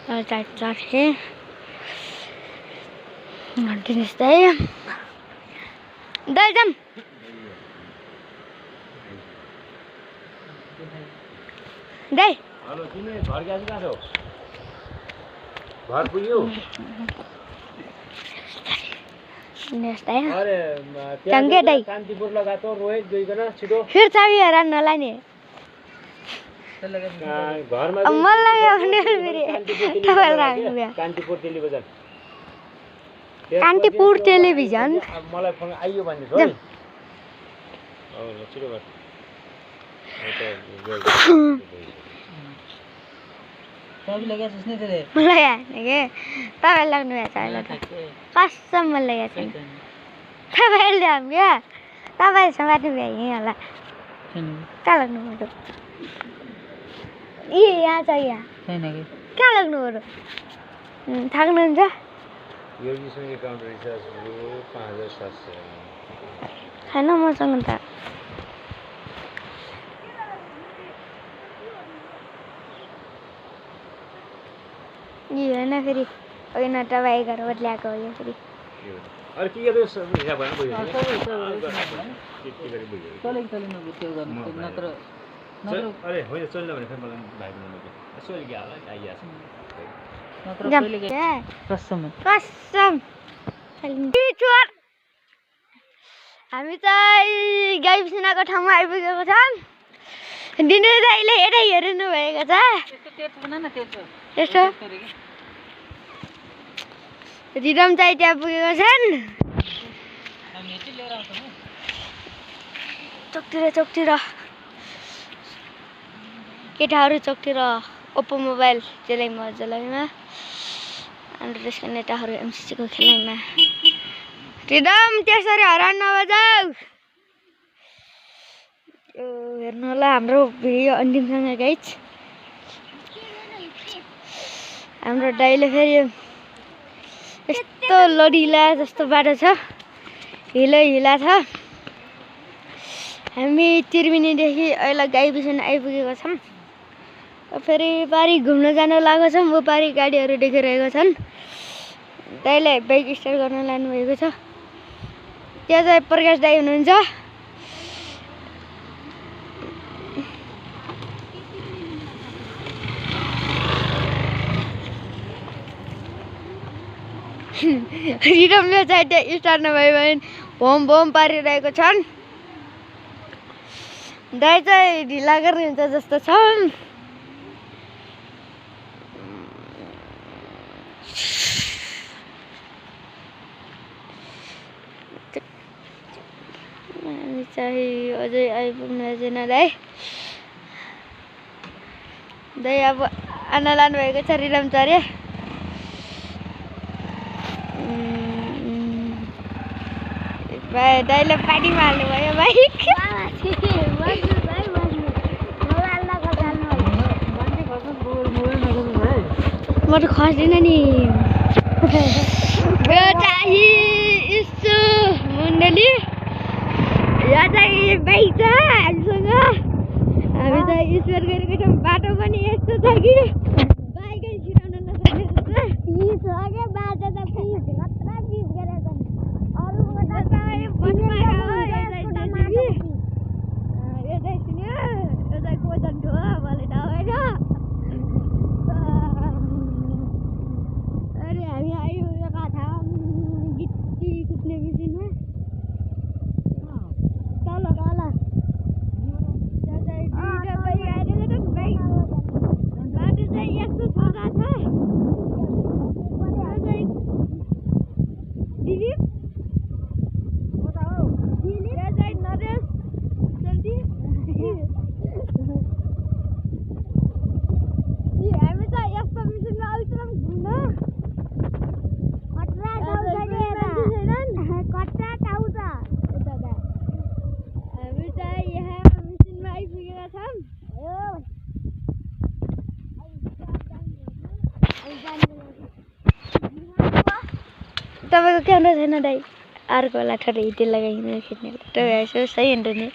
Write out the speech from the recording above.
He continues there. Dai. Hello तिमी घर गएछ कहाँ छौ घर पुग्यौ अरे चंगे दाइ कान्तिपुर लगातो रोए गइकन छिटो फिर चाबी हरान नलाने घरमा मलाई आउने फेरि तपाईलाई राख्नु बे कान्तिपुर टेलिभिजन मलाई फोन आइयो भन्ने छ है छिटो गर चाबी लगाएछ नि तेले मलाई आने के तपाईलाई लाग्नु भएछ अहिले त कसम मलाई लगाएछ तपाईले हाम के तपाईले समात्नु भए होला कहाँ लाग्नु पर्यो यहाँ छ यहाँ छैन के कहाँ लाग्नु पर्यो थाक्नुहुन्छ योगीसँग एकाउन्ट रिचार्ज रु 5700 छैन मसँग त होइन फेरि होइन तपाईँ घरबाट ल्याएको हो यो फेरि अरे के गर्दै हिसाब गर्न बुझ्यो अरे होइन चल्न भने फेरि मलाई भाइ बनाउनु यसो अलि गाला आइहाल्छ कसम हामी चाहिँ गाई बिसनाको ठाउँमा आइपुगेको छौँ दिनु दाइले यतै हेर्नु भएको छ यसो रिदम चाहिँ त्यहाँ पुगेको छन् चोकतिर केटाहरू चोकतिर ओप्पो मोबाइल चलाइमा अन्त त्यसका नेताहरू एमसिसीको खेलाइमा रिदम त्यसरी हरान नबजाऊ हेर्नु होला हाम्रो भिडियो अन्तिमसँग गाइज हाम्रो दाइले फेरि यस्तो लडिला जस्तो बाटो छ हिला छ हामी त्रिवेणीदेखि अहिले गाई बिसना आइपुगेको छौँ फेरि पारी घुम्न जान लागेको छौँ वो पारी गाडीहरू देखिरहेको छन् दाइले बाइक स्टार्ट गर्न लानुभएको छ त्यहाँ चाहिँ प्रकाश दाइ हुनुहुन्छ रिदमले चाहिँ त्यहाँ स्टार्ट नभए भने भोम पारिरहेको छन् दाइ चाहिँ ढिला गर्ने हुन्छ जस्तो छ हामी चाहिँ अझै आइपुग्नु छैन दाइ अब आना लानुभएको छ रिदम चरे दाइले पानीमा हाल्नुभयो बाइक म त खस्दिन नि यो चाहिँ यस्तो मण्डली यहाँ चाहिँ बाइक छ हामीसँग हामी त स्पेयर गरेको छौँ बाटो पनि यस्तो छ कि बाइकै छिराउन नसकेको छ पिस हो क्या बाटो त पिस मात्र पिस गरेको छ अरू कोजन ठो भने त होइन अरे हामी आइपुगेका छौँ गिट्टी कुट्ने मेसिनमा तल बाटो चाहिँ यस्तो छोरा छ दिलीप नरेश हामी त यस्तो मेसिनमा आउँछौँ घुम्न कट्रा टाउ छ हामी चाहिँ यहाँ मेसिनमा आइपुगेका छौँ तपाईँको क्यामेरा छैन दाइ अर्को होला ठोरै हिँड्दै लगाइकन खिच्ने तपाईँ यसो सही हुन्छ नि